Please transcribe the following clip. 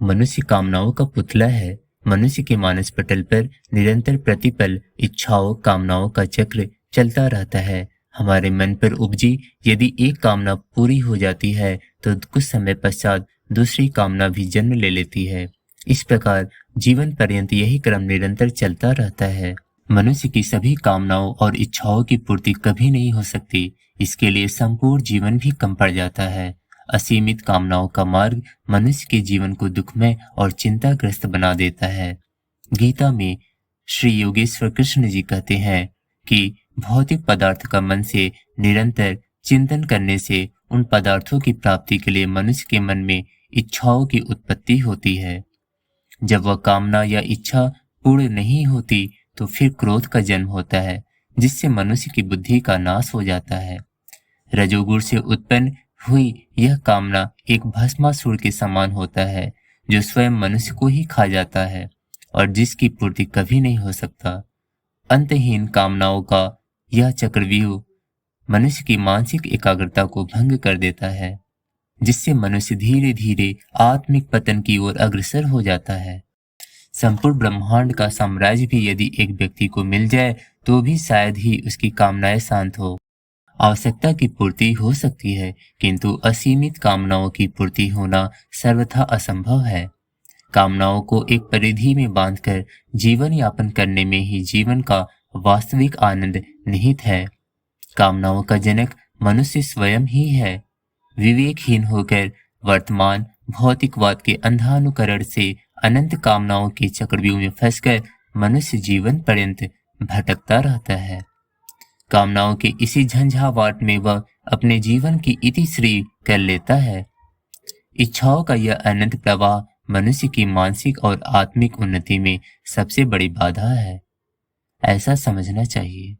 मनुष्य कामनाओं का पुतला है। मनुष्य के मानस पटल पर निरंतर प्रतिपल इच्छाओं कामनाओं का चक्र चलता रहता है। हमारे मन पर उपजी यदि एक कामना पूरी हो जाती है तो कुछ समय पश्चात दूसरी कामना भी जन्म ले लेती है। इस प्रकार जीवन पर्यंत यही क्रम निरंतर चलता रहता है। मनुष्य की सभी कामनाओं और इच्छाओं की पूर्ति कभी नहीं हो सकती। इसके लिए संपूर्ण जीवन भी कम पड़ जाता है। असीमित कामनाओं का मार्ग मनुष्य के जीवन को दुखमय और चिंताग्रस्त बना देता है। गीता में श्री योगेश्वर कृष्ण जी कहते हैं कि भौतिक पदार्थ का मन से निरंतर चिंतन करने से उन पदार्थों की प्राप्ति के लिए मनुष्य के मन में इच्छाओं की उत्पत्ति होती है। जब वह कामना या इच्छा पूर्ण नहीं होती तो फिर क्रोध का जन्म होता है, जिससे मनुष्य की बुद्धि का नाश हो जाता है। रजोगुण से उत्पन्न हुई यह कामना एक भस्मासुर के समान होता है, जो स्वयं मनुष्य को ही खा जाता है और जिसकी पूर्ति कभी नहीं हो सकता। अंतहीन कामनाओं का यह चक्रव्यूह मनुष्य की मानसिक एकाग्रता को भंग कर देता है, जिससे मनुष्य धीरे धीरे आत्मिक पतन की ओर अग्रसर हो जाता है। संपूर्ण ब्रह्मांड का साम्राज्य भी यदि एक व्यक्ति को मिल जाए तो भी शायद ही उसकी कामनाएं शांत हो। आवश्यकता की पूर्ति हो सकती है, किंतु असीमित कामनाओं की पूर्ति होना सर्वथा असंभव है। कामनाओं को एक परिधि में बांधकर जीवन यापन करने में ही जीवन का वास्तविक आनंद निहित है। कामनाओं का जनक मनुष्य स्वयं ही है। विवेकहीन होकर वर्तमान भौतिकवाद के अंधानुकरण से अनंत कामनाओं के चक्रव्यूह में फंसकर मनुष्य जीवन पर्यंत भटकता रहता है। कामनाओं के इसी झंझावात में वह अपने जीवन की इतिश्री कर लेता है। इच्छाओं का यह अनंत प्रवाह मनुष्य की मानसिक और आत्मिक उन्नति में सबसे बड़ी बाधा है। ऐसा समझना चाहिए।